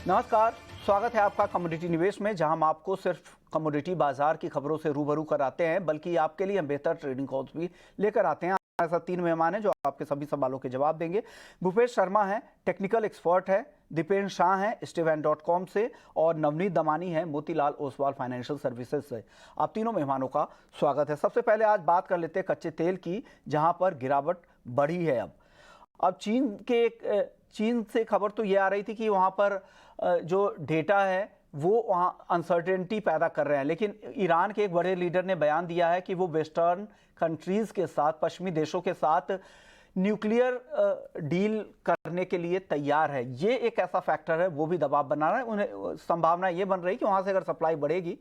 नमस्कार, स्वागत है आपका कमोडिटी निवेश में, जहां हम आपको सिर्फ कमोडिटी बाजार की खबरों से रूबरू कराते हैं, बल्कि आपके लिए हम बेहतर ट्रेडिंग कॉल्स भी लेकर आते हैं। हमारे साथ 3 मेहमान हैं जो आपके सभी सवालों के जवाब देंगे। भूपेश शर्मा हैं, टेक्निकल एक्सपर्ट है, दीपेन शाह हैं stevan.com से, और नवनीत दमानी है मोतीलाल ओसवाल फाइनेंशियल सर्विसेज से। आप तीनों मेहमानों का स्वागत है। सबसे पहले आज बात कर लेते हैं कच्चे तेल की, जहां पर गिरावट बढ़ी है। अब चीन से खबर तो ये आ रही थी कि वहाँ पर जो डेटा है वो वहाँ अनसर्टेनिटी पैदा कर रहे हैं, लेकिन ईरान के एक बड़े लीडर ने बयान दिया है कि वो वेस्टर्न कंट्रीज़ के साथ, पश्चिमी देशों के साथ न्यूक्लियर डील करने के लिए तैयार है। ये एक ऐसा फैक्टर है, वो भी दबाव बना रहा है। उन्हें संभावना ये बन रही है कि वहाँ से अगर सप्लाई बढ़ेगी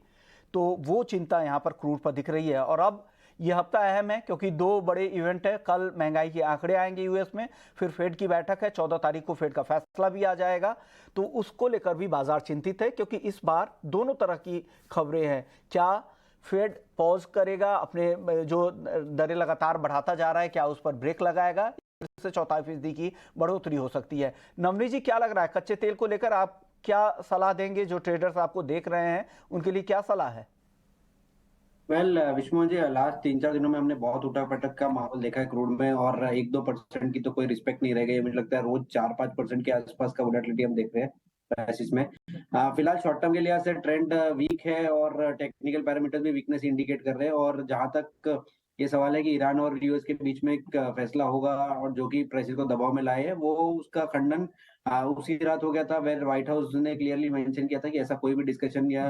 तो वो चिंता यहाँ पर क्रूड पर दिख रही है। और अब ये हफ्ता अहम है क्योंकि 2 बड़े इवेंट है। कल महंगाई के आंकड़े आएंगे यूएस में, फिर फेड की बैठक है, 14 तारीख को फेड का फैसला भी आ जाएगा। तो उसको लेकर भी बाजार चिंतित है, क्योंकि इस बार दोनों तरह की खबरें हैं। क्या फेड पॉज करेगा, अपने जो दरें लगातार बढ़ाता जा रहा है, क्या उस पर ब्रेक लगाएगा? इससे 4% की बढ़ोतरी हो सकती है। नवनीत जी, क्या लग रहा है कच्चे तेल को लेकर? आप क्या सलाह देंगे? जो ट्रेडर्स आपको देख रहे हैं उनके लिए क्या सलाह है? विष्णु जी, लास्ट 3-4 दिनों में हमने बहुत उठक-पटक का माहौल देखा है क्रूड में, और 1-2% की तो कोई रिस्पेक्ट नहीं रह गई है। मुझे लगता है रोज 4-5% के आसपास का वोलेटिलिटी हम देख रहे हैं प्राइसेस में। फिलहाल शॉर्ट टर्म के लिहाज से ट्रेंड वीक है, और टेक्निकल पैरामीटर्स भी वीकनेस इंडिकेट कर रहे हैं। और जहां तक ये सवाल है कि ईरान और यूएस के बीच में एक फैसला होगा और जो कि प्राइसेस को दबाव में लाए है, वो उसका खंडन उसी रात हो गया था, वेयर व्हाइट हाउस ने क्लियरली मेंशन किया था कि ऐसा कोई भी डिस्कशन या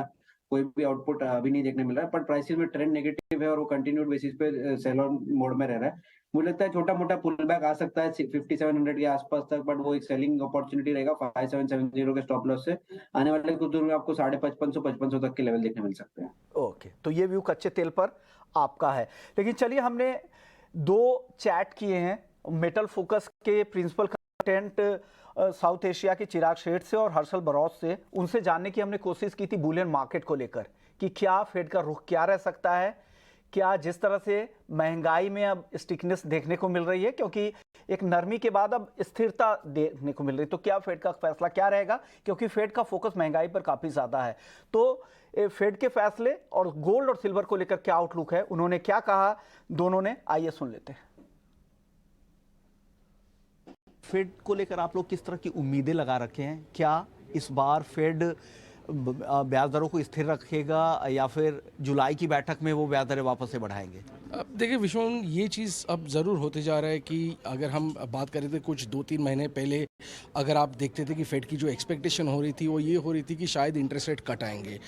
कोई भी आउटपुट अभी नहीं देखने मिल रहा है। बट प्राइसेस में ट्रेंड नेगेटिव है और वो कंटिन्यूड बेसिस पे सेल ऑन मोड में रह रहा है। मुझे लगता है छोटा मोटा पुल बैक आ सकता है 5700 के आसपास तक, बट वो एक सेलिंग अपॉर्चुनिटी रहेगा 5770 के स्टॉप लॉस से। आने वाले कुछ दिनों में आपको 5500 तक के लेवल देखने मिल सकते हैं। ओके, तो ये व्यू कच्चे तेल पर आपका है। लेकिन चलिए, हमने 2 चैट किए हैं मेटल फोकस के प्रिंसिपल कंटेंट साउथ एशिया के चिराग शेठ से और हर्षल बरौज से। उनसे जानने की हमने कोशिश की थी बुलियन मार्केट को लेकर कि क्या फेड का रुख क्या रह सकता है, क्या जिस तरह से महंगाई में अब स्टिकनेस देखने को मिल रही है, क्योंकि एक नरमी के बाद अब स्थिरता देखने को मिल रही है, तो क्या फेड का फैसला क्या रहेगा, क्योंकि फेड का फोकस महंगाई पर काफी ज्यादा है। तो फेड के फैसले और गोल्ड और सिल्वर को लेकर क्या आउटलुक है, उन्होंने क्या कहा दोनों ने, आइए सुन लेते हैं। फेड को लेकर आप लोग किस तरह की उम्मीदें लगा रखे हैं? क्या इस बार फेड ब्याज दरों को स्थिर रखेगा या फिर जुलाई की बैठक में वो ब्याज दरें वापस से बढ़ाएंगे? अब देखिए विश्व, ये चीज़ अब ज़रूर होते जा रहा है कि अगर हम बात करें तो कुछ 2-3 महीने पहले अगर आप देखते थे कि फेड की जो एक्सपेक्टेशन हो रही थी वो ये हो रही थी कि शायद इंटरेस्ट रेट कट आएंगे।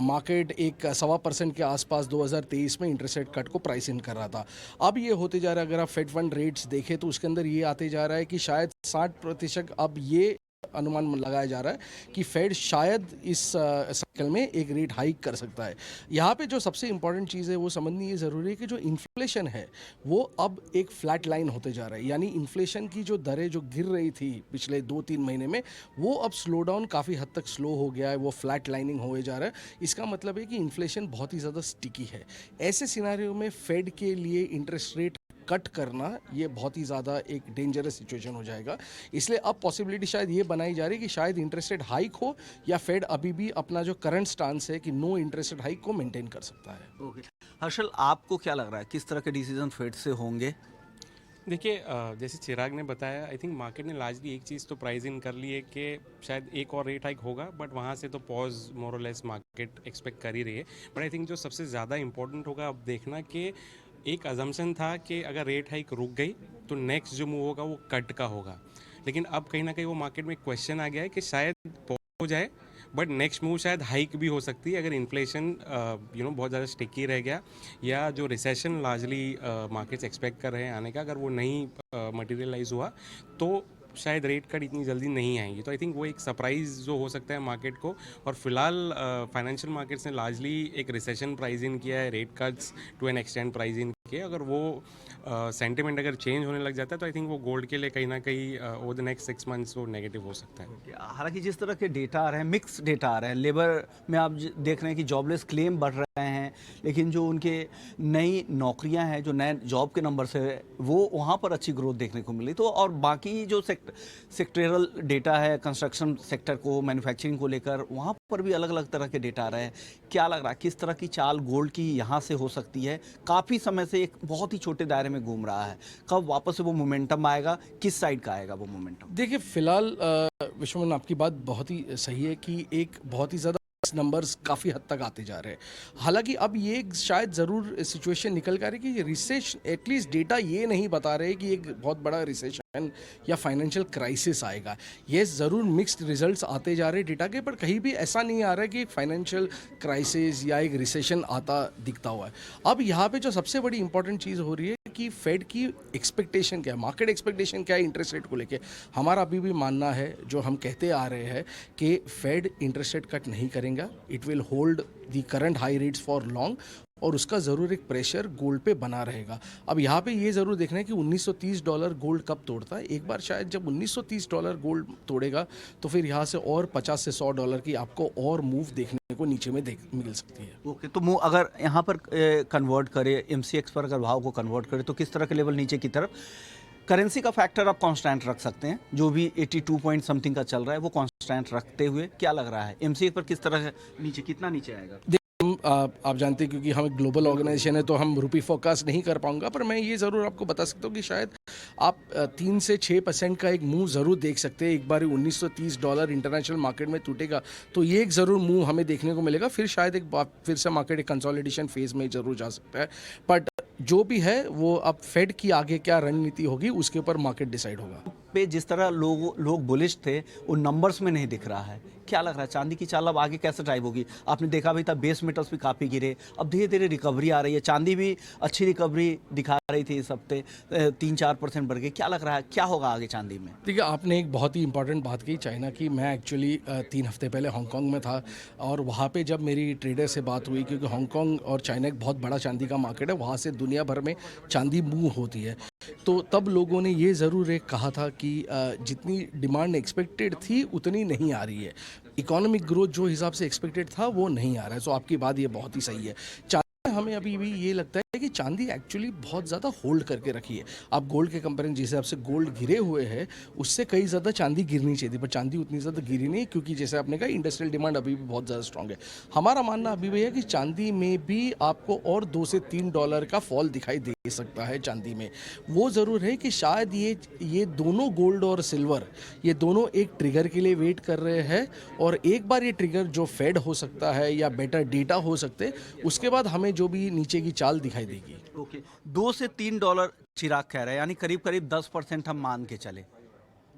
मार्केट एक 1.25% के आसपास 2023 में इंटरेस्ट रेट कट को प्राइस इन कर रहा था। अब ये होते जा रहा है, अगर आप फेड फंड रेट्स देखें तो उसके अंदर ये आते जा रहा है कि शायद 60% अब ये अनुमान लगाया जा रहा है कि फेड शायद इस साइकिल में एक रेट हाइक कर सकता है। यहाँ पे जो सबसे इम्पॉर्टेंट चीज़ है वो समझनी ये ज़रूरी है कि जो इन्फ्लेशन है वो अब एक फ्लैट लाइन होते जा रहा है। यानी इन्फ्लेशन की जो दरें जो गिर रही थी पिछले 2-3 महीने में, वो अब स्लो डाउन काफ़ी हद तक स्लो हो गया है, वो फ्लैट लाइनिंग हो जा रहा है। इसका मतलब है कि इन्फ्लेशन बहुत ही ज़्यादा स्टिकी है। ऐसे सिनारियो में फेड के लिए इंटरेस्ट रेट कट करना ये बहुत ही ज़्यादा एक डेंजरस सिचुएशन हो जाएगा। इसलिए अब पॉसिबिलिटी शायद ये बनाई जा रही है कि शायद इंटरेस्ट रेट हाइक हो, या फेड अभी भी अपना जो करंट स्टांस है कि नो इंटरेस्ट रेट हाइक को मेंटेन कर सकता है। ओके, हर्षल, आपको क्या लग रहा है किस तरह के डिसीजन फेड से होंगे? देखिए, जैसे चिराग ने बताया, आई थिंक मार्केट ने लार्जली एक चीज़ तो प्राइस इन कर ली है कि शायद एक और रेट हाइक होगा, बट वहाँ से तो पॉज मोर और लेस मार्केट एक्सपेक्ट कर ही रही है। बट आई थिंक जो सबसे ज़्यादा इंपॉर्टेंट होगा अब देखना कि एक अजम्पशन था कि अगर रेट हाइक रुक गई तो नेक्स्ट जो मूव होगा वो कट का होगा, लेकिन अब कहीं ना कहीं वो मार्केट में क्वेश्चन आ गया है कि शायद पॉज हो जाए, बट नेक्स्ट मूव शायद हाइक भी हो सकती है अगर इन्फ्लेशन बहुत ज़्यादा स्टिकी रह गया, या जो रिसेशन लार्जली मार्केट्स एक्सपेक्ट कर रहे हैं आने का, अगर वो नहीं मटेरियलाइज हुआ तो शायद रेट कट इतनी जल्दी नहीं आएंगी। तो आई थिंक वो एक सरप्राइज़ जो हो सकता है मार्केट को। और फिलहाल फाइनेंशियल मार्केट्स ने लार्जली एक रिसेशन प्राइज इन किया है, rate cuts to an extent price in किया। अगर वो सेंटिमेंट अगर चेंज होने लग जाता है तो आई थिंक वो गोल्ड के लिए कहीं ना कहीं ओवर द नेक्स्ट 6 मंथ्स वो नेगेटिव हो सकता है। हालांकि जिस तरह के डेटा आ रहे हैं, मिक्स डेटा आ रहे हैं, लेबर में आप देख रहे हैं कि जॉबलेस क्लेम बढ़ रहे हैं, लेकिन जो उनके नई नौकरियां हैं, जो नए जॉब के नंबर से वो वहाँ पर अच्छी ग्रोथ देखने को मिली। तो और बाकी जो सेक्टरल डेटा है कंस्ट्रक्शन सेक्टर को, मैन्युफैक्चरिंग को लेकर, वहाँ पर भी अलग अलग तरह के डेटा आ रहे हैं। क्या लग रहा है किस तरह की चाल गोल्ड की यहाँ से हो सकती है? काफ़ी समय से एक बहुत ही छोटे दायरे में घूम रहा है, कब वापस से वो मोमेंटम आएगा, किस साइड का आएगा वो मोमेंटम? देखिए फिलहाल विश्वमन आपकी बात बहुत ही सही है कि एक बहुत ही ज़्यादा नंबर्स काफ़ी हद तक आते जा रहे हैं। हालांकि अब ये शायद ज़रूर सिचुएशन निकल कर है कि रिसेशन, एटलीस्ट डेटा ये नहीं बता रहे कि एक बहुत बड़ा रिसेशन या फाइनेंशियल क्राइसिस आएगा। ये ज़रूर मिक्स्ड रिजल्ट्स आते जा रहे हैं डेटा के, पर कहीं भी ऐसा नहीं आ रहा है कि एक फाइनेंशियल क्राइसिस या एक रिसेशन आता दिखता हुआ है। अब यहाँ पे जो सबसे बड़ी इंपॉर्टेंट चीज़ हो रही है कि फेड की एक्सपेक्टेशन क्या है, मार्केट एक्सपेक्टेशन क्या है इंटरेस्ट रेट को लेके। हमारा अभी भी मानना है, जो हम कहते आ रहे हैं, कि फेड इंटरेस्ट रेट कट नहीं करेगा। It will hold the current high rates for long, और उसका ज़रूर एक प्रेशर गोल्ड पे बना रहेगा। अब यहाँ पे ये ज़रूर देखना है कि $1930 गोल्ड कब तोड़ता है। एक बार शायद जब $1930 गोल्ड तोड़ेगा तो फिर यहाँ से और $50 से $100 की आपको और मूव देखने को नीचे में मिल सकती है। ओके, तो मूव अगर यहाँ पर कन्वर्ट करे, MCX पर अगर भाव को कन्वर्ट करे तो किस तरह के लेवल नीचे की तरफ? करेंसी का फैक्टर आप कांस्टेंट रख सकते हैं, जो भी 82 पॉइंट समथिंग का चल रहा है वो कांस्टेंट रखते हुए क्या लग रहा है MCX पर किस तरह नीचे, कितना नीचे आएगा? आप जानते हैं क्योंकि हम एक ग्लोबल ऑर्गेनाइजेशन है तो हम रुपी फोरकास्ट नहीं कर पाऊंगा, पर मैं ये ज़रूर आपको बता सकता हूँ कि शायद आप 3 से 6% का एक मूव ज़रूर देख सकते हैं। एक बार $1930 इंटरनेशनल मार्केट में टूटेगा तो ये एक ज़रूर मूव हमें देखने को मिलेगा। फिर शायद एक बार फिर से मार्केट एक कंसोलिडेशन फेज में ज़रूर जा सकता है। बट जो भी है वो अब फेड की आगे क्या रणनीति होगी उसके ऊपर मार्केट डिसाइड होगा। पे जिस तरह लोग बुलिश थे वो नंबर्स में नहीं दिख रहा है। क्या लग रहा है चांदी की चाल अब आगे कैसे ड्राइव होगी? आपने देखा भी था बेस मेटल्स भी काफ़ी गिरे, अब धीरे धीरे रिकवरी आ रही है। चांदी भी अच्छी रिकवरी दिखा रही थी इस हफ्ते, 3-4% बढ़ गई। क्या लग रहा है क्या होगा आगे चांदी में? देखिए आपने एक बहुत ही इंपॉर्टेंट बात की चाइना की। मैं एक्चुअली 3 हफ्ते पहले हांगकांग में था और वहाँ पे जब मेरी ट्रेडर से बात हुई, क्योंकि हांगकांग और चाइना एक बहुत बड़ा चांदी का मार्केट है, वहाँ से दुनिया भर में चांदी मूव होती है, तो तब लोगों ने ये ज़रूर एक कहा था कि जितनी डिमांड एक्सपेक्टेड थी उतनी नहीं आ रही है। इकोनॉमिक ग्रोथ जो हिसाब से एक्सपेक्टेड था वो नहीं आ रहा है। सो आपकी बात ये बहुत ही सही है। हमें अभी भी ये लगता है कि चांदी एक्चुअली बहुत ज़्यादा होल्ड करके रखी है। आप गोल्ड के कंपेरिजन जिस हिसाब से गोल्ड गिरे हुए हैं उससे कई ज़्यादा चांदी गिरनी चाहिए थी, पर चांदी उतनी ज़्यादा गिरी नहीं, क्योंकि जैसे आपने कहा इंडस्ट्रियल डिमांड अभी भी बहुत ज़्यादा स्ट्रांग है। हमारा मानना अभी भी है कि चांदी में भी आपको और $2 से $3 का फॉल दिखाई दे सकता है चांदी में। वो ज़रूर है कि शायद ये दोनों गोल्ड और सिल्वर, ये दोनों एक ट्रिगर के लिए वेट कर रहे हैं, और एक बार ये ट्रिगर जो फेड हो सकता है या बेटर डेटा हो सकते, उसके बाद हमें जो भी नीचे की चाल दिखाई देगी। ओके, $2 से $3 चिराग कह रहे हैं, यानी करीब करीब 10% हम मान के चले।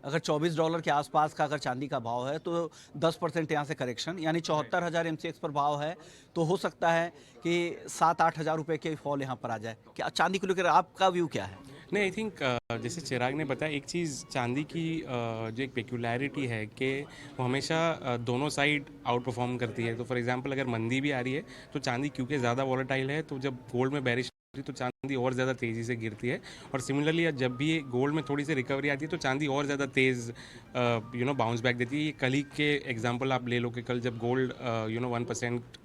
अगर $24 के आसपास का अगर चांदी का भाव है तो 10% यहाँ से करेक्शन, यानी 74,000 MCX पर भाव है, तो हो सकता है कि 7-8 हज़ार रुपये के फॉल यहाँ पर आ जाए। क्या चांदी को लेकर आपका व्यू क्या है? नहीं, आई थिंक जैसे चिराग ने बताया, एक चीज़ चांदी की जो एक पेक्यूलैरिटी है कि वो हमेशा दोनों साइड आउट परफॉर्म करती है। तो फॉर एग्जांपल अगर मंदी भी आ रही है तो चांदी क्योंकि ज़्यादा वॉलेटाइल है, तो जब गोल्ड में बेरिश तो चांदी और ज़्यादा तेज़ी से गिरती है, और सिमिलरली जब भी गोल्ड में थोड़ी सी रिकवरी आती है तो चांदी और ज़्यादा तेज़ बाउंस बैक देती है। ये कल ही के एग्जांपल आप ले लो कि कल जब गोल्ड 1%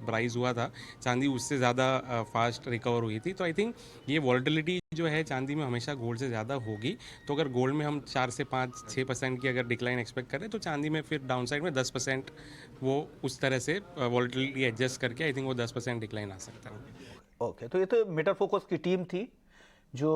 राइज हुआ था, चांदी उससे ज़्यादा फास्ट रिकवर हुई थी। तो आई थिंक ये वॉलेटिलिटी जो है चांदी में हमेशा गोल्ड से ज़्यादा होगी। तो अगर गोल्ड में हम 4 से 5-6% की अगर डिक्लाइन एक्सपेक्ट करें तो चांदी में फिर डाउन साइड में 10% वो उस तरह से वॉलेटिलिटी एडजस्ट करके आई थिंक वो 10% डिक्लाइन आ सकता है। ओके, तो ये तो मेटल फोकस की टीम थी जो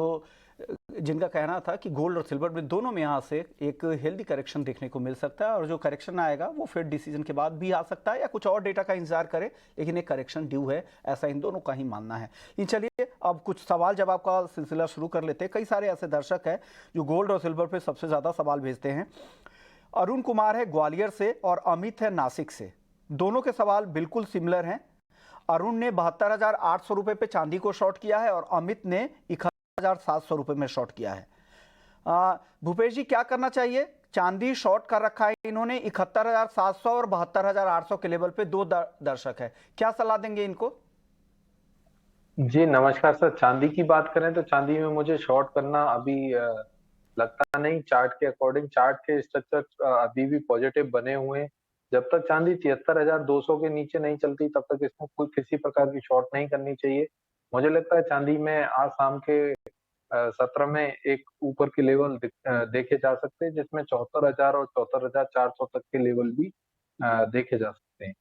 जिनका कहना था कि गोल्ड और सिल्वर में दोनों में यहाँ से एक हेल्दी करेक्शन देखने को मिल सकता है, और जो करेक्शन आएगा वो फेड डिसीजन के बाद भी आ सकता है या कुछ और डेटा का इंतजार करे, लेकिन एक करेक्शन ड्यू है, ऐसा इन दोनों का ही मानना है। इन चलिए अब कुछ सवाल जवाब का सिलसिला शुरू कर लेते हैं। कई सारे ऐसे दर्शक हैं जो गोल्ड और सिल्वर पर सबसे ज़्यादा सवाल भेजते हैं। अरुण कुमार है ग्वालियर से और अमित है नासिक से। दोनों के सवाल बिल्कुल सिमिलर हैं। अरुण ने 72,800 रुपये पे चांदी को शॉर्ट किया है और अमित ने 71,700 रुपये में शॉर्ट किया है। भूपेश जी, क्या करना चाहिए? चांदी शॉर्ट कर रखा है इन्होंने 71,700 और 72,800 के लेवल पे। दो दर्शक है, क्या सलाह देंगे इनको? जी नमस्कार सर। चांदी की बात करें तो चांदी में मुझे शॉर्ट करना अभी लगता नहीं। चार्ट के अकॉर्डिंग चार्ट के स्ट्रक्चर अभी भी पॉजिटिव बने हुए हैं। जब तक चांदी 73,200 के नीचे नहीं चलती तब तक इसमें कोई किसी प्रकार की शॉर्ट नहीं करनी चाहिए। मुझे लगता है चांदी में आज शाम के सत्र में एक ऊपर के लेवल देखे जा सकते हैं, जिसमें 74,000 और 74,400 तक के लेवल भी देखे जा सकते हैं।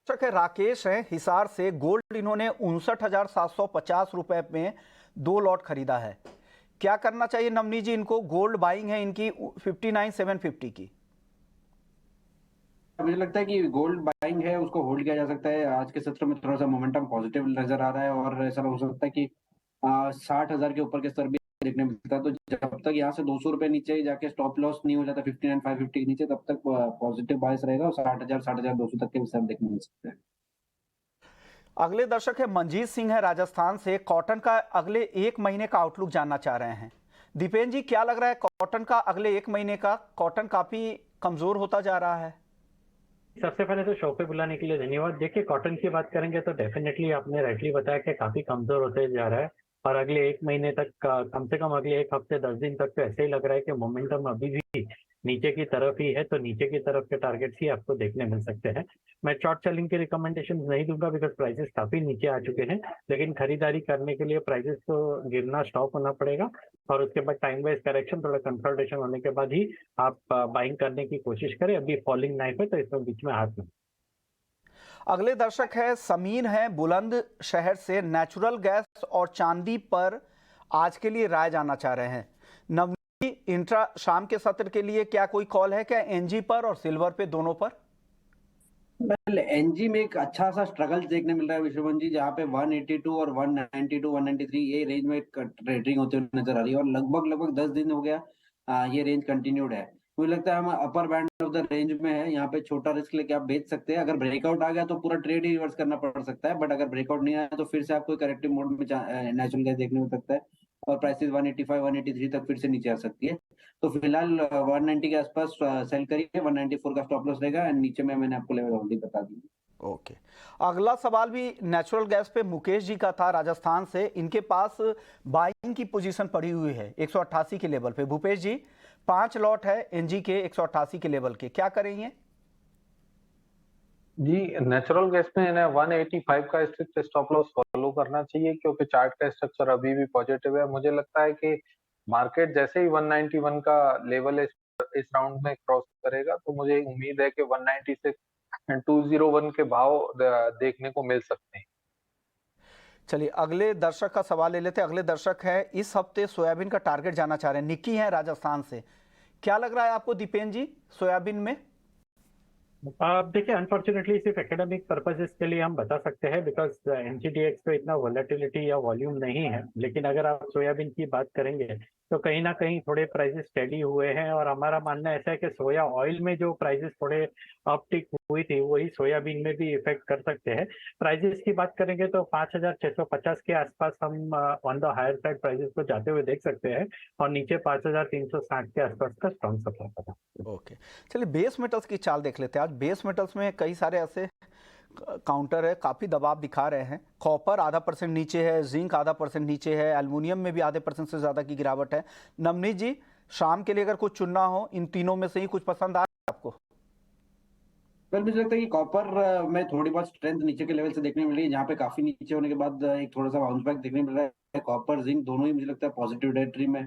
दर्शक है राकेश हैं हिसार से। गोल्ड इन्होंने 59,750 रुपए में 2 लॉट खरीदा है। क्या करना चाहिए नवनीत जी इनको? गोल्ड बाइंग है इनकी 59,750 की। मुझे लगता है कि गोल्ड बाइंग है, उसको होल्ड किया जा सकता है। आज के सत्र में थोड़ा सा मोमेंटम पॉजिटिव नजर आ रहा है और ऐसा हो सकता है कि 60,000 के ऊपर के स्तर भी देखने मिलता है। तो जब तक यहाँ से 200 रुपए नीचे जाके स्टॉप लॉस नहीं हो जाता 59,550 के नीचे, तब तक पॉजिटिव बायस रहेगा और 60,000 60,200 तक के भी स्तर देखने मिल सकते हैं। अगले दर्शक है मंजीत सिंह है राजस्थान से। कॉटन का अगले 1 महीने का आउटलुक जानना चाह रहे हैं। दीपेन जी क्या लग रहा है कॉटन का अगले 1 महीने का? कॉटन काफी कमजोर होता जा रहा है। सबसे पहले तो शो पे बुलाने के लिए धन्यवाद। देखिए, कॉटन की बात करेंगे तो डेफिनेटली आपने राइटली बताया कि काफी कमजोर होते जा रहा है और अगले 1 महीने तक कम से कम अगले 1 हफ्ते 10 दिन तक तो ऐसे ही लग रहा है कि मोमेंटम अभी भी नीचे की तरफ ही है। तो नीचे की तरफ के टारगेट्स ही आपको देखने मिल सकते हैं। मैं शॉर्ट सेलिंग की रिकमेंडेशन नहीं दूंगा बिकॉज प्राइसेस काफी नीचे आ चुके हैं, लेकिन खरीदारी करने के लिए प्राइसेस को गिरना स्टॉप होना पड़ेगा और उसके बाद टाइम वाइज करेक्शन, थोड़ा कंसल्टेशन होने के बाद ही आप बाइंग करने की कोशिश करें। अभी फॉलिंग नाइफ है तो इसमें बीच में हाथ में। अगले दर्शक है समीर है बुलंद शहर से। नेचुरल गैस और चांदी पर आज के लिए राय जानना चाह रहे हैं। नवनीत इंट्रा शाम के सत्र के लिए क्या कोई कॉल है क्या एनजी पर और सिल्वर पे दोनों पर? वेल एनजी में एक अच्छा सा स्ट्रगल देखने मिल रहा है विश्वमन जी, जहाँ पे 182 और 192 193 ये रेंज में ट्रेडिंग होती हुई नजर आ रही है और लगभग 10 दिन हो गया ये रेंज कंटिन्यूड है। मुझे लगता है हम upper band of the range में है, यहाँ पे छोटा रिस्क लेके आप बेच सकते हैं। अगर ब्रेकआउट आ गया तो पूरा ट्रेड ही रिवर्स करना पड़ सकता है, बट अगर ब्रेकआउट नहीं आया तो फिर से आपको करेक्टिव मोड में नेचुरल गैस देखने मिल सकता है और प्राइसेस 185 183 तक फिर से नीचे आ सकती है। तो फिलहाल 190 के आसपास सेल करिए, 194 का स्टॉप लॉस रहेगा एंड नीचे में मैंने आपको लेवल ऑलरेडी बता दी। ओके। अगला सवाल भी नेचुरल गैस पे मुकेश जी का था राजस्थान से। इनके पास बाइंग की पोजीशन पड़ी हुई है 188 के लेवल पे। भूपेश जी 5 लॉट है एनजी के 188 के लेवल के, क्या करेंगे? जी, नेचुरल गैस में इन्हें 185 का स्ट्रिक्ट स्टॉप लॉस फॉलो करना चाहिए क्योंकि चार्ट का स्ट्रक्चर अभी भी पॉजिटिव है। मुझे लगता है कि मार्केट जैसे ही 191 का लेवल इस राउंड में क्रॉस करेगा तो मुझे उम्मीद है कि 196 एंड 201 के भाव देखने को मिल सकते हैं। चलिए अगले दर्शक का सवाल ले लेते हैं। अगले दर्शक है इस हफ्ते सोयाबीन का टारगेट जानना चाह रहे हैं। निक्की है राजस्थान से। क्या लग रहा है आपको दीपेन जी सोयाबीन में? देखिए, अनफॉर्चुनेटली सिर्फ एकेडमिक पर्पसेस के लिए हम बता सकते हैं बिकॉज एनजीडीएक्स पे इतना वोलेटिलिटी या वॉल्यूम नहीं है। लेकिन अगर आप सोयाबीन की बात करेंगे तो कहीं ना कहीं थोड़े प्राइसेस स्टेडी हुए हैं और हमारा मानना ऐसा है कि सोया ऑयल में जो प्राइसेस थोड़े अपटिक हुई थी वही सोयाबीन में भी इफेक्ट कर सकते हैं। प्राइसेस की बात करेंगे तो 5,650 के आसपास हम on the higher side prices को जाते हुए देख सकते हैं और नीचे 5,360 के आसपास का स्ट्रॉन्ग सप्लाई पता। ओके, चलिए बेस मेटल्स की चाल देख लेते हैं। आज बेस मेटल्स में कई सारे ऐसे काउंटर है, काफी दबाव दिखा रहे हैं। कॉपर आधा % नीचे है, जिंक आधा % नीचे है, एल्युमिनियम में भी आधे % से ज्यादा की गिरावट है। नवनीत जी शाम के लिए अगर कुछ चुनना हो इन तीनों में से ही कुछ पसंद आ रहा है आपको? वेल मुझे लगता है कि कॉपर में थोड़ी बहुत स्ट्रेंथ नीचे के लेवल से देखने मिल रही है, जहाँ पे काफी नीचे होने के बाद एक थोड़ा सा बाउंस बैक देखने मिल रहा है। कॉपर जिंक दोनों ही मुझे लगता है पॉजिटिव टेरिटरी में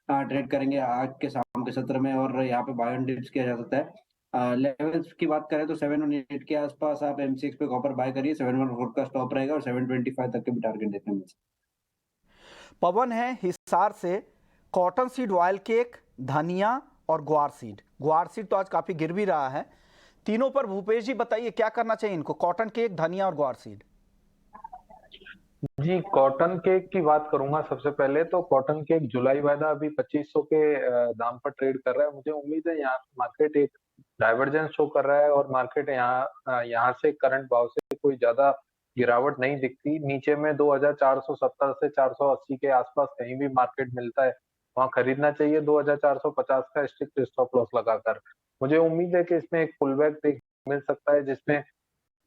ट्रेड करेंगे आज के शाम के सत्र में और यहाँ पे बाय एंड डिप्स किया जा सकता है। लेवल्स की बात करें तो 718 के आसपास आप M6 पे कॉपर बाय करिए, 714 का स्टॉप रहेगा और 725 तक के भी टारगेट देखने मिल सकते। पवन है हिसार से। कॉटन सीड, ऑयल केक, धनिया और ग्वार सीड। ग्वार सीड तो आज काफी गिर भी रहा है। तीनों पर भूपेश जी बताइए क्या करना चाहिए इनको? कॉटन केक, धनिया और ग्वार सीड। जी, कॉटन केक की बात करूंगा सबसे पहले। तो कॉटन केक जुलाई वायदा अभी 2500 के दाम पर ट्रेड कर रहा है। मुझे उम्मीद है यहाँ मार्केट एक डाइवर्जेंस शो कर रहा है और मार्केट यहाँ से करंट भाव से कोई ज्यादा गिरावट नहीं दिखती। नीचे में 2470 से 480 के आसपास कहीं भी मार्केट मिलता है वहां खरीदना चाहिए 2450 का स्ट्रिक्ट स्टॉप लॉस लगाकर। मुझे उम्मीद है कि इसमें एक पुल बैक मिल सकता है जिसमें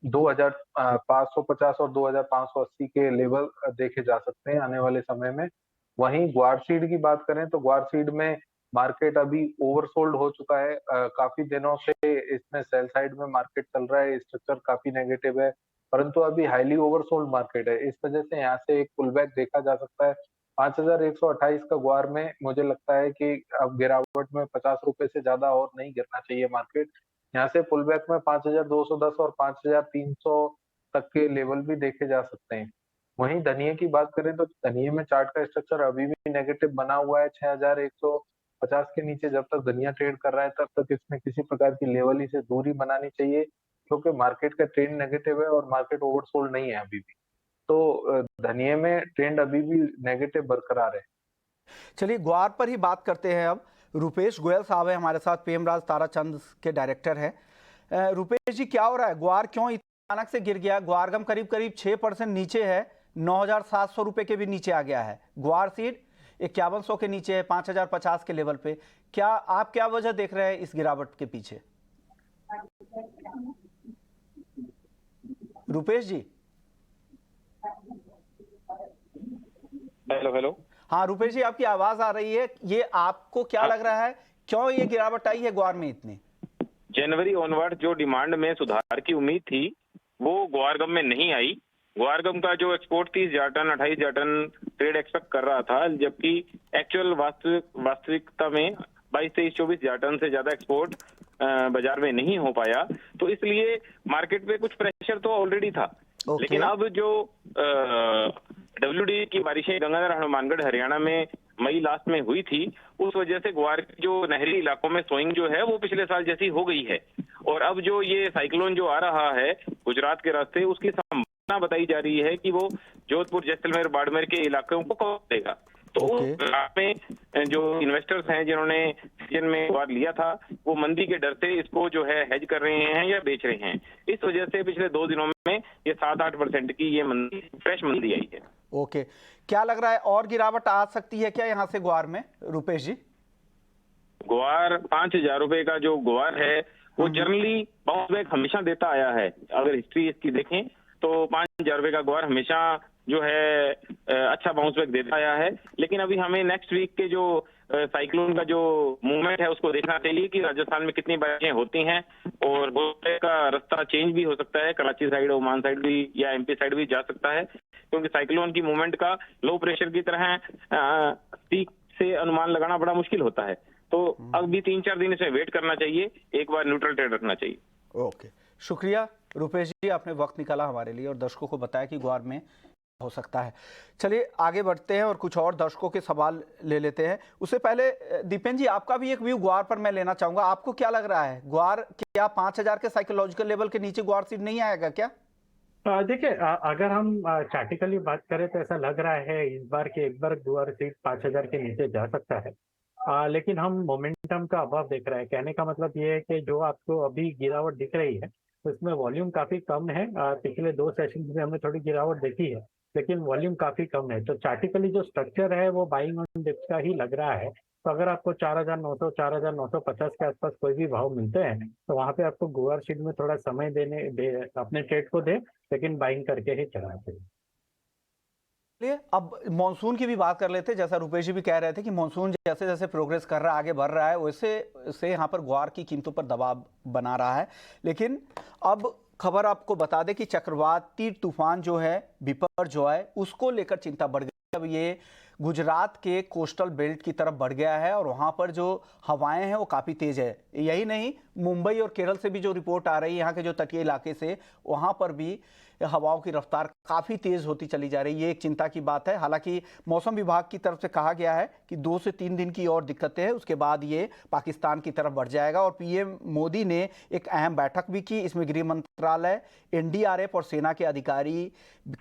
2550 और 2580 के लेवल देखे जा सकते हैं आने वाले समय में। वहीं ग्वार सीड की बात करें तो ग्वार सीड में मार्केट अभी ओवरसोल्ड हो चुका है। काफी दिनों से इसमें सेल साइड में मार्केट चल रहा है, स्ट्रक्चर काफी नेगेटिव है, परंतु अभी हाईली ओवरसोल्ड मार्केट है। इस वजह से यहाँ से एक पुल बैक देखा जा सकता है। 5128 का ग्वार में मुझे लगता है कि अब गिरावट में 50 रुपए से ज्यादा और नहीं गिरना चाहिए मार्केट। यहाँ से पुल बैक में 5210 और 5300 तक के लेवल भी देखे जा सकते हैं। वहीं धनिये की बात करें तो धनिये में चार्ट का स्ट्रक्चर अभी भी नेगेटिव बना हुआ है। 6150 के नीचे जब तक धनिया ट्रेड कर रहा है तब तक इसमें किसी प्रकार की लेवल से दूरी बनानी चाहिए, क्योंकि मार्केट का ट्रेंड नेगेटिव है और मार्केट ओवरसोल्ड नहीं है अभी भी। तो धनिये में ट्रेंड अभी भी नेगेटिव बरकरार है। चलिए ग्वार पर ही बात करते हैं अब। रुपेश गोयल साहब है हमारे साथ, पेमराज ताराचंद के डायरेक्टर हैं। रुपेश जी, क्या हो रहा है? ग्वार क्यों अचानक से गिर गया? ग्वारगम करीब करीब 6% नीचे है, 9700 रुपए के भी नीचे आ गया है। ग्वार सीड 5100 के नीचे है, 5050 के लेवल पे। आप क्या वजह देख रहे हैं इस गिरावट के पीछे? रुपेश जी। हेलो। हाँ रुपेश जी, आपकी आवाज आ रही है। ये आपको क्या लग रहा है, क्यों ये गिरावट आई है ग्वार में इतनी? जनवरी ऑनवर्ड जो डिमांड में सुधार की उम्मीद थी वो ग्वारगम में नहीं आई। ग्वारगम का जो export 30,000 tonne 28,000 tonne trade expect कर रहा था, जबकि एक्चुअल वास्तविकता में 22-23-24,000 टन से ज्यादा एक्सपोर्ट बाजार में नहीं हो पाया। तो इसलिए मार्केट पे कुछ प्रेशर तो ऑलरेडी था। लेकिन अब जो WD की बारिशें गंगानगर हनुमानगढ़ हरियाणा में मई लास्ट में हुई थी, उस वजह से ग्वार के जो नहरी इलाकों में सोइंग जो है वो पिछले साल जैसी हो गई है। और अब जो ये साइक्लोन जो आ रहा है गुजरात के रास्ते, उसकी संभावना बताई जा रही है कि वो जोधपुर, जैसलमेर, बाड़मेर के इलाकों को कवर करेगा। तो में जो इन्वेस्टर्स हैं जिन्होंने सीजन में ग्वार लिया था, वो मंदी के डर से इसको जो है हेज कर रहे हैं या बेच रहे हैं। इस वजह से पिछले 2 दिनों में ये 7-8% की ये मंदी, फ्रेश मंदी आई है। ओके, क्या लग रहा है और गिरावट आ सकती है क्या यहाँ से ग्वार में, रुपेश जी? ग्वार 5,000 रुपए का जो ग्वार है वो जनरली बाउंस बैक हमेशा देता आया है। अगर हिस्ट्री इसकी देखें तो 5,000 रुपए का ग्वार हमेशा जो है अच्छा बाउंस बैक देता आया है। लेकिन अभी हमें नेक्स्ट वीक के जो साइक्लोन का जो मूवमेंट है उसको देखना चाहिए कि राजस्थान में कितनी बारिशें होती हैं, और का रास्ता चेंज भी हो सकता है। कराची साइड, ओमान साइड भी या MP साइड भी जा सकता है, क्योंकि साइक्लोन की मूवमेंट का लो प्रेशर की तरह पीक से अनुमान लगाना बड़ा मुश्किल होता है। तो अब भी 3-4 दिन इसमें वेट करना चाहिए, एक बार न्यूट्रल ट्रेड रखना चाहिए। ओके, शुक्रिया रुपेश जी, आपने वक्त निकाला हमारे लिए और दर्शकों को बताया कि ग्वार में हो सकता है। चलिए आगे बढ़ते हैं और कुछ और दर्शकों के सवाल ले लेते हैं। उससे पहले दीपेन जी, आपका भी एक व्यू ग्वार पर मैं लेना चाहूंगा। आपको क्या लग रहा है, ग्वार क्या 5,000 के साइकोलॉजिकल लेवल के नीचे ग्वार सीड नहीं आएगा क्या? देखिए, अगर हम चार्टिकली बात करें तो ऐसा लग रहा है इस बार के एक बार ग्वार सीड 5,000 के नीचे जा सकता है। लेकिन हम मोमेंटम का अभाव देख रहे हैं। कहने का मतलब ये है कि जो आपको अभी गिरावट दिख रही है उसमें वॉल्यूम काफी कम है। पिछले 2 सेशन में हमने थोड़ी गिरावट देखी है, लेकिन वॉल्यूम काफी कम है। तो चार्टिकली जो स्ट्रक्चर है वो बाइंग ऑन डिप्स का ही लग रहा है। तो अगर आपको 4,900 4,950 के आसपास कोई भी भाव मिलते हैं तो वहां पे आपको ग्वार सीड में थोड़ा समय अपने ट्रेड को दे, लेकिन बाइंग करके ही चलना चाहिए। अब मॉनसून की भी बात कर लेते हैं। जैसा रुपेश जी भी कह रहे थे कि मॉनसून जैसे जैसे प्रोग्रेस कर रहा है, आगे बढ़ रहा है, वैसे से यहाँ पर ग्वार की कीमतों पर दबाव बना रहा है। लेकिन अब खबर आपको बता दें कि चक्रवाती तूफान जो है बिपरजॉय, उसको लेकर चिंता बढ़ गई। अब ये गुजरात के कोस्टल बेल्ट की तरफ बढ़ गया है और वहाँ पर जो हवाएं हैं वो काफ़ी तेज़ है। यही नहीं, मुंबई और केरल से भी जो रिपोर्ट आ रही है, यहाँ के जो तटीय इलाके से, वहाँ पर भी हवाओं की रफ्तार काफ़ी तेज़ होती चली जा रही है। ये एक चिंता की बात है। हालांकि मौसम विभाग की तरफ से कहा गया है कि 2 से 3 दिन की और दिक्कतें हैं, उसके बाद ये पाकिस्तान की तरफ बढ़ जाएगा। और PM मोदी ने एक अहम बैठक भी की। इसमें गृह मंत्रालय, NDRF और सेना के अधिकारी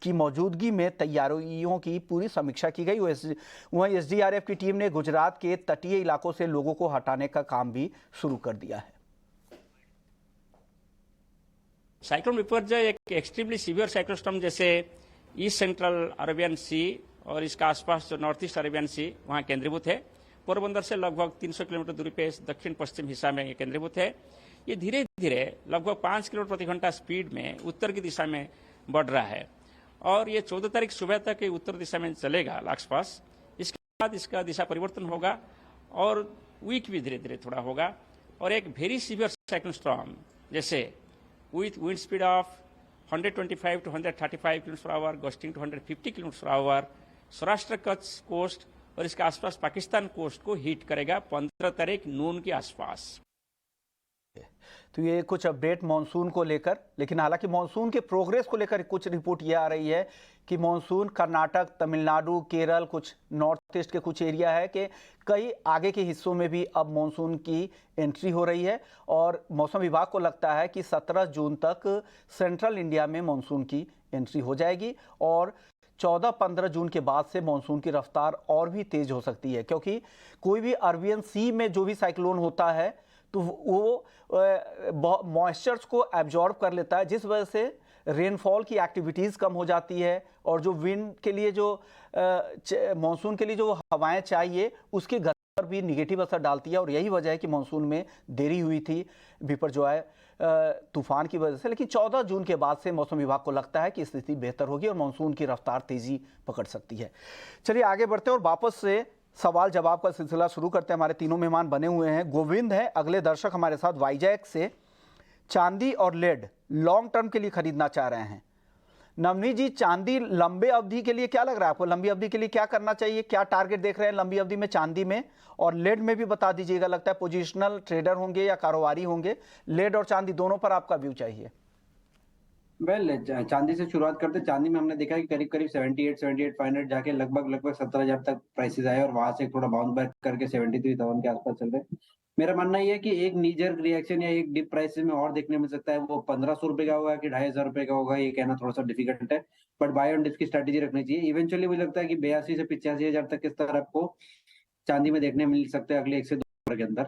की मौजूदगी में तैयारियों की पूरी समीक्षा की गई। वहीं SDRF की टीम ने गुजरात के तटीय इलाकों से लोगों को हटाने का काम भी शुरू कर दिया है। साइक्लोन बिपरजॉय एक एक्सट्रीमली सीवियर साइक्लोन स्टॉर्म जैसे ईस्ट सेंट्रल अरेबियन सी और इसका आसपास जो नॉर्थ ईस्ट अरेबियन सी वहाँ केंद्रीभूत है। पोरबंदर से लगभग 300 किलोमीटर दूरी पे दक्षिण पश्चिम हिस्सा में ये केंद्रीभूत है। ये धीरे धीरे लगभग 5 किलोमीटर प्रति घंटा स्पीड में उत्तर की दिशा में बढ़ रहा है और ये 14 तारीख सुबह तक ये उत्तर दिशा में चलेगा आसपास। इसके बाद इसका दिशा परिवर्तन होगा और वीक भी धीरे धीरे थोड़ा होगा, और एक वेरी सीवियर साइक्लोन स्टॉर्म जैसे with wind speed of 125 to 135 km/h, gusting to 150 km/h, Saurashtra Kutch coast और इसके आसपास पाकिस्तान कोस्ट को हिट करेगा 15 तारीख नून के आसपास। तो ये कुछ अपडेट मॉनसून को लेकर, लेकिन हालांकि मॉनसून के प्रोग्रेस को लेकर कुछ रिपोर्ट ये आ रही है कि मॉनसून कर्नाटक, तमिलनाडु, केरल, कुछ नॉर्थ ईस्ट के कुछ एरिया है कि कई आगे के हिस्सों में भी अब मॉनसून की एंट्री हो रही है, और मौसम विभाग को लगता है कि 17 जून तक सेंट्रल इंडिया में मॉनसून की एंट्री हो जाएगी और 14-15 जून के बाद से मॉनसून की रफ्तार और भी तेज हो सकती है, क्योंकि कोई भी अरबियन सी में जो भी साइक्लोन होता है तो वो मॉइस्चर्स को एब्जॉर्ब कर लेता है, जिस वजह से रेनफॉल की एक्टिविटीज़ कम हो जाती है, और जो विंड के लिए जो मॉनसून के लिए जो हवाएं चाहिए उसकी गति पर भी निगेटिव असर डालती है। और यही वजह है कि मॉनसून में देरी हुई थी बिपरजॉय तूफान की वजह से, लेकिन 14 जून के बाद से मौसम विभाग को लगता है कि स्थिति बेहतर होगी और मॉनसून की रफ्तार तेजी पकड़ सकती है। चलिए आगे बढ़ते हैं और वापस से सवाल जवाब का सिलसिला शुरू करते हैं। हमारे तीनों मेहमान बने हुए हैं। गोविंद हैं अगले दर्शक हमारे साथ वाईजैक से, चांदी और लेड लॉन्ग टर्म के लिए खरीदना चाह रहे हैं। नवनीत जी, चांदी लंबे अवधि के लिए क्या लग रहा है आपको? लंबी अवधि के लिए क्या करना चाहिए, क्या टारगेट देख रहे हैं लंबी अवधि में चांदी में? और लेड में भी बता दीजिएगा, लगता है पोजिशनल ट्रेडर होंगे या कारोबारी होंगे? लेड और चांदी दोनों पर आपका व्यू चाहिए। चांदी से शुरुआत करते। चांदी में हमने देखा है कि करीब करीब 78,500 जाके लगभग 17,000 तक प्राइसेस आए और वहां से थोड़ा बाउंस बैक करके 73,000 के आसपास चल रहे हैं। मेरा मानना ये है कि एक नीजर रिएक्शन या एक डिप प्राइसेस में और देखने मिल सकता है। वो 1500 रुपए का होगा कि 2,500 रुपए का होगा, ये कहना थोड़ा सा डिफिकल्ट है, बट बाय ऑन डिप की स्ट्रेटेजी रखनी चाहिए। इवेंचुअली मुझे लगता है कि 82 से 85,000 तक के स्तर आपको चांदी में देखने मिल सकते हैं अगले 1 से 2 साल के अंदर।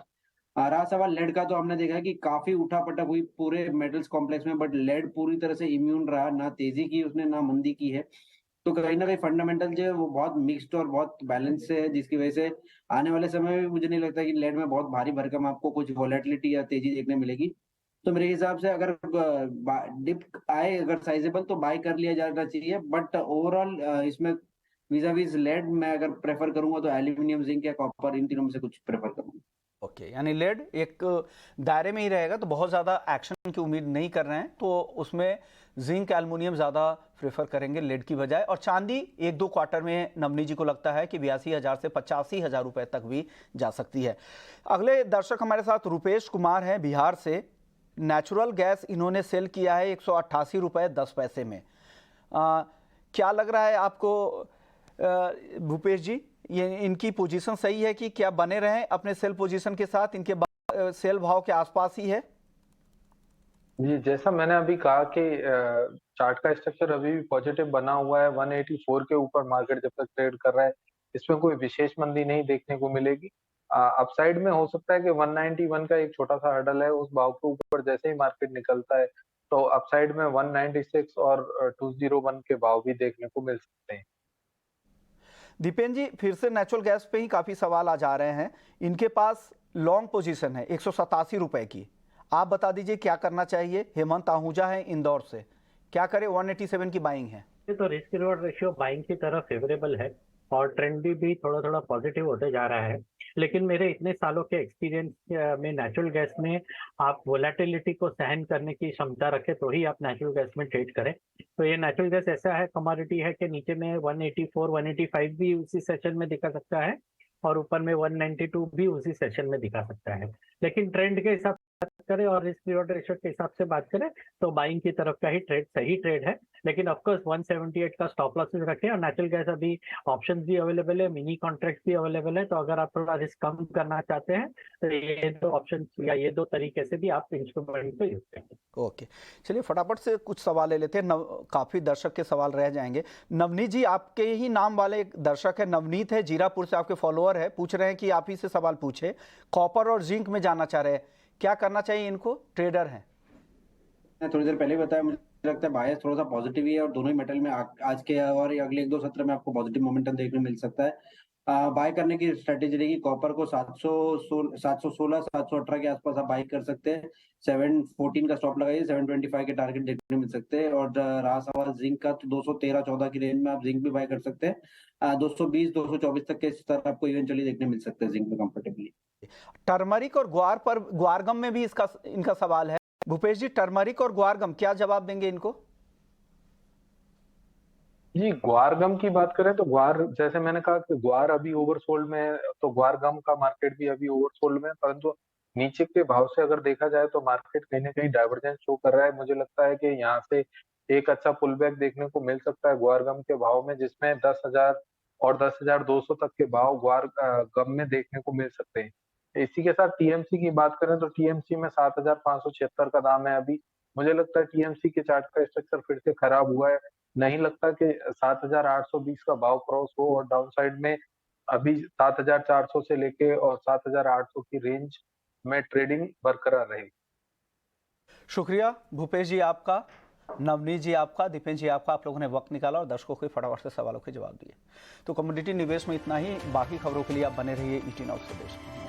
रहा सवाल लेड का, तो हमने देखा है कि काफी उठापटक हुई पूरे मेटल्स कॉम्प्लेक्स में, बट लेड पूरी तरह से इम्यून रहा, ना तेजी की उसने ना मंदी की है। तो कहीं ना कहीं फंडामेंटल जो है वो बहुत मिक्स्ड और बहुत बैलेंस से है, जिसकी वजह से आने वाले समय में मुझे नहीं लगता कि लेड में बहुत भारी भरकम आपको कुछ वॉलेटिलिटी या तेजी देखने मिलेगी। तो मेरे हिसाब से अगर डिप आए अगर साइजेबल तो बाय कर लिया जाना चाहिए, बट ओवरऑल इसमें विजा विज लेड मैं अगर प्रेफर करूंगा तो एल्यूमिनियम, जिंक या कॉपर, इन तीनों में से कुछ प्रेफर करूंगा। ओके, यानी लेड एक दायरे में ही रहेगा, तो बहुत ज़्यादा एक्शन की उम्मीद नहीं कर रहे हैं, तो उसमें जिंक एल्युमिनियम ज़्यादा प्रेफर करेंगे लेड की बजाय। और चांदी 1-2 क्वार्टर में नवनीत जी को लगता है कि 82,000 से 85,000 रुपए तक भी जा सकती है। अगले दर्शक हमारे साथ रुपेश कुमार हैं बिहार से। नेचुरल गैस इन्होंने सेल किया है 188 रुपये 10 पैसे में। क्या लग रहा है आपको भूपेश जी, ये इनकी पोजीशन सही है कि क्या बने रहें अपने सेल पोजीशन के साथ? इनके सेल भाव के आसपास ही है? जी, जैसा मैंने अभी कहा कि चार्ट का स्ट्रक्चर अभी भी पॉजिटिव बना हुआ है। 184 के ऊपर मार्केट जब तक ट्रेड कर रहा है, इसमें कोई विशेष मंदी नहीं देखने को मिलेगी। अपसाइड में हो सकता है कि 191 का एक छोटा सा हर्डल है, उस भाव के ऊपर जैसे ही मार्केट निकलता है तो अपसाइड में 196 और 201 के भाव भी देखने को मिल सकते हैं। दीपेन जी, फिर से नेचुरल गैस पे ही काफी सवाल आ जा रहे हैं। इनके पास लॉन्ग पोजीशन है 187 रुपए की, आप बता दीजिए क्या करना चाहिए? हेमंत आहूजा है इंदौर से, क्या करे? 187 की बाइंग है। तो रिस्क रिवॉर्ड रेशियो बाइंग की तरफ फेवरेबल है और ट्रेंड भी थोड़ा थोड़ा पॉजिटिव होते जा रहा है। लेकिन मेरे इतने सालों के एक्सपीरियंस में नेचुरल गैस में आप वोलेटिलिटी को सहन करने की क्षमता रखें तो ही आप नेचुरल गैस में ट्रेड करें। तो ये नेचुरल गैस ऐसा है कमोडिटी है कि नीचे में 184, 185 भी उसी सेशन में दिखा सकता है और ऊपर में 192 भी उसी सेशन में दिखा सकता है। लेकिन ट्रेंड के हिसाब से बात करें और रिस्क रिवॉर्ड रेशियो के हिसाब से बात करें तो बाइंग की तरफ का ही ट्रेड सही ट्रेड है। लेकिन ऑफकोर्स 178 का स्टॉप लॉसेस रखें और नेचुरल गैस अभी ऑप्शंस भी अवेलेबल है, मिनी कॉन्ट्रैक्ट भी अवेलेबल है। तो अगर आप थोड़ा रिस्क कम करना चाहते हैं तो ये दो ऑप्शन या ये दो तरीके से भी आप इंस्ट्रूमेंट को यूज करेंगे। ओके, चलिए फटाफट से कुछ सवाल ले लेते हैं, काफी दर्शक के सवाल रह जाएंगे। नवनीत जी, आपके ही नाम वाले एक दर्शक है, नवनीत है, जीरापुर से आपके फॉलोअर है, पूछ रहे हैं कि आप ही से सवाल पूछे। कॉपर और जिंक में जाना चाह रहे हैं, क्या करना चाहिए इनको? ट्रेडर हैं। थोड़ी देर पहले बताया, मुझे लगता है बायस थोड़ा सा पॉजिटिव ही है और दोनों ही मेटल में आज के और अगले 1-2 सत्र में आपको पॉजिटिव मोमेंटम देखने मिल सकता है। बाय करने की स्ट्रेटेजी रहेगी। कॉपर को 716 718 के आसपास आप बाय कर सकते हैं। 714 का स्टॉप लगाइए, 725 के टारगेट देखने मिल सकते हैं। और रहा सवाल जिंक का, तो 213-14 की रेंज में आप जिंक भी बाय कर सकते हैं। 220-224 तक के स्तर आपको इवेंचुअली देखने मिल सकते हैं जिंक में कंफर्टेबली। टर्मरिक और ग्वारगम में भी इनका सवाल है। भूपेश जी, टर्मरिक और ग्वारगम क्या जवाब देंगे इनको? जी, ग्वार गम की बात करें तो ग्वार, जैसे मैंने कहा कि ग्वार अभी ओवरसोल्ड में है, तो ग्वार गम का मार्केट भी अभी ओवरसोल्ड में है। परंतु नीचे के भाव से अगर देखा जाए तो मार्केट कहीं ना कहीं डाइवर्जेंस शो कर रहा है। मुझे लगता है कि यहाँ से एक अच्छा पुल बैक देखने को मिल सकता है ग्वार गम के भाव में, जिसमें 10,000 और 10,200 तक के भाव ग्वार गम में देखने को मिल सकते हैं। इसी के साथ टीएमसी की बात करें तो टीएमसी में 7,576 का दाम है अभी। मुझे लगता है टीएमसी के चार्ट का स्ट्रक्चर फिर से खराब हुआ है। नहीं लगता कि 7,820 का भाव क्रॉस हो, और डाउन साइड में अभी 7,400 से लेके और 7,800 की रेंज में ट्रेडिंग बरकरार रहेगी। शुक्रिया भूपेश जी आपका, नवनीत जी आपका, दीपेन जी आपका। आप लोगों ने वक्त निकाला और दर्शकों के फटाफट से सवालों के जवाब दिए। तो कमोडिटी निवेश में इतना ही। बाकी खबरों के लिए आप बने रहिए ET Now से देश में।